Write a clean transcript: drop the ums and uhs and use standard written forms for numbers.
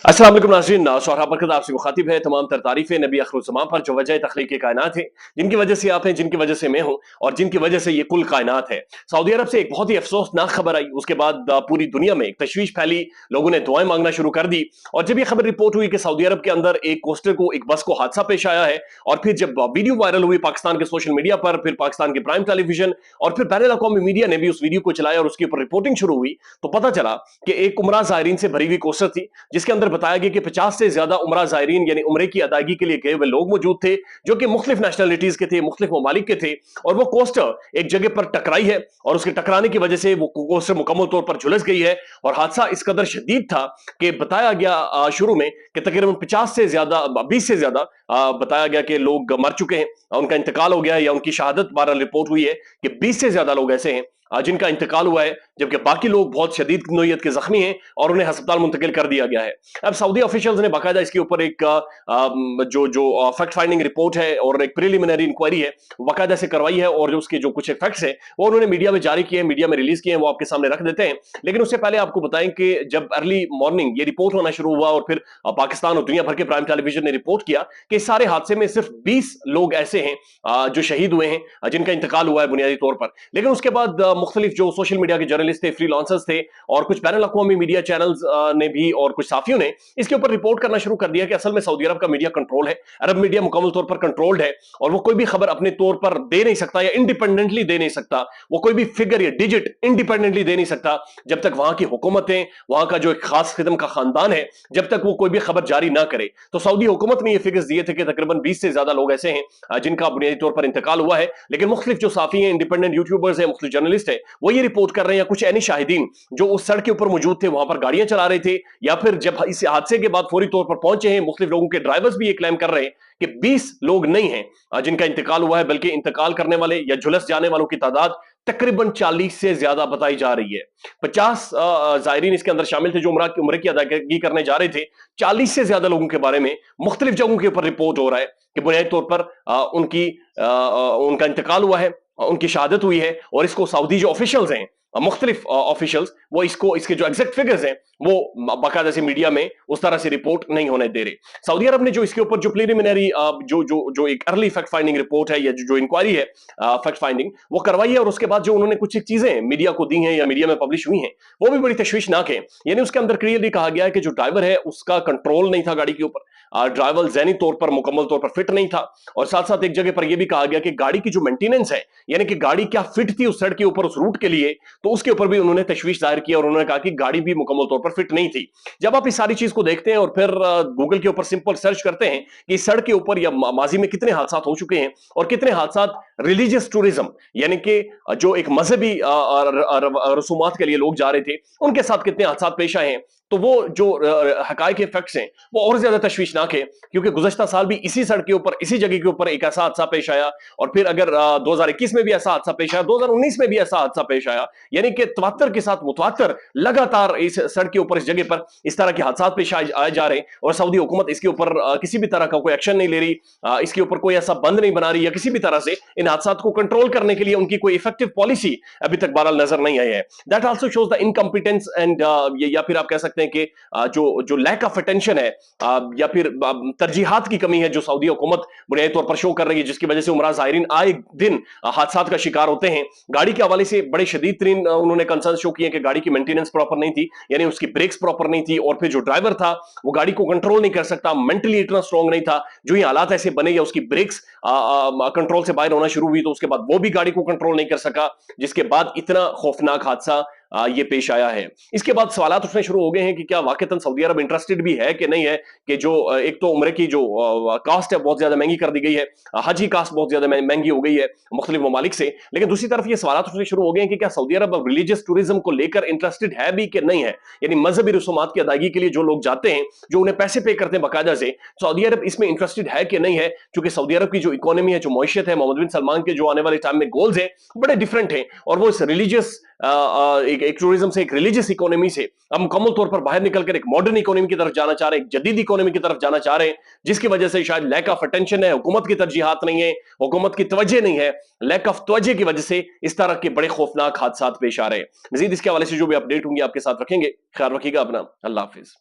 अस्सलाम वालेकुम नाज़रीन, शोहरा बरकत आपसे मुखातिब है। तमाम तर तारीफ़ें नबी आखिरुज़्ज़मान पर जो वजह तख़लीक़ कायनात है, जिनकी वजह से आप हैं, जिनकी वजह से मैं हूँ और जिनकी वजह से ये कुल कायनात है। सऊदी अरब से एक बहुत ही अफ़सोसनाक खबर आई, उसके बाद पूरी दुनिया में एक तशवीश फैली, लोगों ने दुआएं मांगना शुरू कर दी। और जब ये खबर रिपोर्ट हुई कि सऊदी अरब के अंदर एक कोस्टर को एक बस को हादसा पेश आया है, और फिर जब वीडियो वायरल हुई पाकिस्तान के सोशल मीडिया पर, फिर पाकिस्तान के प्राइम टेलीविजन और फिर बैनुल अक़वामी मीडिया ने भी उस वीडियो को चलाया और उसके ऊपर रिपोर्टिंग शुरू हुई, तो पता चला कि एक उमरा ज़ायरीन से भरी हुई कोस्टर थी, जिसके अंदर बताया गया कि 50 से ज्यादा उमरा ज़ायरीन यानी उम्रे की अदायगी के लिए गए हुए लोग मौजूद थे, जो कि मुख्तलिफ नेशनलिटीज के थे, मुख्तलिफ ममालिक के थे। और वो कोस्टर एक जगह पर टकराई है और उसके टकराने की वजह से वो कोस्टर मुकम्मल तौर पर झुलस गई है। और हादसा इस कदर शदीद था कि बताया गया शुरू में कि तकरीबन 50 से ज्यादा 20 से ज्यादा बताया गया कि लोग मर चुके हैं, उनका इंतकाल हो गया है या उनकी शहादत बहरहाल रिपोर्ट हुई है कि 20 से ज्यादा लोग ऐसे हैं जिनका इंतकाल हुआ है, जबकि बाकी लोग बहुत शदीद नोयत के जख्मी हैं और उन्हें अस्पताल मुंतकिल कर दिया गया है। अब सऊदी ऑफिशियल्स ने बाकायदा इसके ऊपर एक जो जो फैक्ट फाइंडिंग रिपोर्ट है और एक प्रिलिमिनरी इंक्वायरी है बाकायदा से करवाई है, और जो उसके जो कुछ फैक्ट्स हैं वो उन्होंने मीडिया में जारी किए हैं, मीडिया में रिलीज किए हैं, वो आपके सामने रख देते हैं। लेकिन उससे पहले आपको बताएं कि जब अर्ली मॉर्निंग ये रिपोर्ट होना शुरू हुआ और फिर पाकिस्तान और दुनिया भर के प्राइम टेलीविजन ने रिपोर्ट किया कि इस सारे हादसे में सिर्फ 20 लोग ऐसे हैं जो शहीद हुए हैं, जिनका इंतकाल हुआ है बुनियादी तौर पर। लेकिन उसके बाद मुख्तलिफ जो सोशल मीडिया के जर्नलिस्ट थे, फ्रीलांसर्स थे और कुछ बैनुल अक़वामी मीडिया चैनल्स ने भी और कुछ साफियों ने इसके ऊपर रिपोर्ट करना शुरू कर दिया कि असल में सऊदी अरब का मीडिया कंट्रोल है, अरब मीडिया मुकम्मल तौर पर कंट्रोल्ड है और वो कोई भी खबर अपने तौर पर दे नहीं सकता या इंडिपेंडेंटली दे नहीं सकता, वो कोई भी फिगर या डिजिट इंडिपेंडेंटली दे नहीं सकता जब तक वहां की हुकूमतें, वहां का जो एक खास किस्म का खानदान है, जब तक वो कोई भी खबर जारी ना करे। तो सऊदी हुकूमत ने ये फिगर्स दिए थे कि तकरीबन 20 से ज्यादा लोग ऐसे हैं जिनका बुनियादी तौर पर इंतकाल हुआ है। लेकिन मुख्तलिफ जो साफी हैं, इंडिपेंडेंट यूट्यूबर्स हैं, मुख्तलिफ जर्नलिस्ट हैं, वो ये रिपोर्ट कर रहे हैं, या कुछ ऐनी शाहिदीन जो उस सड़क के ऊपर मौजूद थे, वहां पर गाड़ियां चला रहे थे, या फिर जब इस हादसे के बाद फौरी तौर पर पहुंचे हैं, मुख्तलिफ लोगों के ड्राइवर्स भी ये क्लेम कर रहे हैं कि 20 लोग नहीं हैं जिनका इंतकाल हुआ है, बल्कि इंतकाल करने वाले या झुलस जाने वालों की तादाद तकरीबन 40 से ज्यादा बताई जा रही है। 50 जायरीन इसके अंदर शामिल थे जो उम्रे की अदायगी करने जा रहे थे। 40 से ज्यादा लोगों के बारे में मुख्तलिफ जगहों के ऊपर रिपोर्ट हो रहा है कि बुनियादी तौर पर उनका इंतकाल हुआ है, उनकी शहादत हुई है। और इसको सऊदी जो ऑफिशियल्स हैं, मुख्तलिफ ऑफिशियल्स, वो इसको इसके जो एग्जैक्ट फिगर्स हैं वो बाकायदा से मीडिया में उस तरह से रिपोर्ट नहीं होने दे रहे। सऊदी अरब ने जो इसके ऊपर जो प्रिलिमिनरी जो जो जो एक अर्ली फैक्ट फाइंडिंग रिपोर्ट है या जो इंक्वायरी है फैक्ट फाइंडिंग, वो करवाई है। और उसके बाद जो उन्होंने कुछ चीजें मीडिया को दी हैं या मीडिया में पब्लिश हुई हैं, वो भी बड़ी तशवीशनाक है। यानी उसके अंदर क्लियरली कहा गया है कि जो ड्राइवर है उसका कंट्रोल नहीं था गाड़ी के ऊपर, ड्राइवर ज़हनी तौर पर मुकम्मल तौर पर फिट नहीं था। और साथ साथ एक जगह पर यह भी कहा गया कि गाड़ी की जो मेंटेनेंस है, यानी कि गाड़ी क्या फिट थी उस सड़क के ऊपर उस रूट के लिए, तो उसके ऊपर भी उन्होंने तशवीश जाहिर की और उन्होंने कहा कि गाड़ी भी मुकम्मल तौर पर फिट नहीं थी। जब आप इस सारी चीज को देखते हैं और फिर गूगल के ऊपर सिंपल सर्च करते हैं कि इस सड़क के ऊपर या माजी में कितने हादसा हो चुके हैं और कितने हादसा रिलीजियस टूरिज्म यानी कि जो एक मजहबी रसूमात के लिए लोग जा रहे थे उनके साथ कितने हादसा पेश आए हैं, तो वो जो हकायक के फैक्ट्स हैं वो और ज्यादा तशवीशनाक है। क्योंकि गुज़श्ता साल भी इसी सड़क के ऊपर, इसी जगह के ऊपर एक ऐसा हादसा पेश आया, और फिर अगर 2021 में भी ऐसा हादसा पेश आया, 2019 में भी ऐसा हादसा पेश आया, यानी कि तवात्तर के साथ मुतवात्तर लगातार इस सड़क के ऊपर, इस जगह पर इस तरह के हादसा पेश आए जा रहे हैं। और सऊदी हुकूमत इसके ऊपर किसी भी तरह का कोई एक्शन नहीं ले रही, इसके ऊपर कोई ऐसा बंद नहीं बना रही, या किसी भी तरह से इन हादसा को कंट्रोल करने के लिए उनकी कोई इफेक्टिव पॉलिसी अभी तक बहरहाल नजर नहीं आई है। That also shows the incompetence and, या फिर आप कह सकते हैं कि जो जो लैक ऑफ अटेंशन है या फिर तरजीहात की कमी है जो सऊदी हुकूमत बुनियादी तौर पर शो कर रही है, जिसकी वजह से उमरा ज़ायरीन आए दिन हादसात का शिकार होते हैं। गाड़ी के हवाले से बड़े शदीद तरीन उन्होंने कंसर्न शो किए कि गाड़ी की मेंटेनेंस प्रॉपर नहीं थी, यानी उसकी ब्रेक्स प्रॉपर नहीं थी, और फिर जो ड्राइवर था वो गाड़ी को कंट्रोल नहीं कर सकता, मेंटली इतना स्ट्रॉन्ग नहीं था। जो ही हालात ऐसे बने या उसकी ब्रेक्स कंट्रोल से बाहर होना शुरू हुई, तो उसके बाद वो भी गाड़ी को कंट्रोल नहीं कर सका, जिसके बाद इतना खौफनाक हादसा ये पेश आया है। इसके बाद सवालात उठने शुरू हो गए हैं कि क्या वाकईतन सऊदी अरब इंटरेस्टेड भी है कि नहीं है, कि जो एक तो उम्रे की जो कास्ट है बहुत ज्यादा महंगी कर दी गई है, हज की कास्ट बहुत ज्यादा महंगी हो गई है मुख्तलिफ ममालिक से। लेकिन दूसरी तरफ ये सवालात उठने शुरू हो गए हैं कि क्या सऊदी अरब अब रिलीजियस टूरिज्म को लेकर इंटरेस्टेड है भी कि नहीं है, यानी मजहबी रसूमात की अदायगी के लिए जो लोग जाते हैं, जो उन्हें पैसे पे करते हैं बाकायदा से, सऊदी अरब इसमें इंटरेस्टेड है कि नहीं है। क्योंकि सऊदी अरब की जो इकोनॉमी है, जो मईशत है, मोहम्मद बिन सलमान के जो आने वाले टाइम में गोल्स हैं बड़े डिफरेंट हैं, और वो इस रिलीजियस एक टूरिज्म से, एक रिलीजियस इकोनॉमी से हम मुकम्मल तौर पर बाहर निकलकर एक मॉडर्न इकोनॉमी की तरफ जाना चाह रहे हैं, एक जदीद इकोनॉमी की तरफ जाना चाह रहे हैं, जिसकी वजह से शायद लैक ऑफ अटेंशन है, हुकूमत की तरजीहात नहीं है, हुकूमत की तवज्जो नहीं है, लैक ऑफ तवज्जो की वजह से इस तरह के बड़े खौफनाक हादसात पेश आ रहे हैं। मजीद इसके हवाले से जो भी अपडेट होंगे आपके साथ रखेंगे। ख्याल रखिएगा अपना। अल्लाह हाफिज।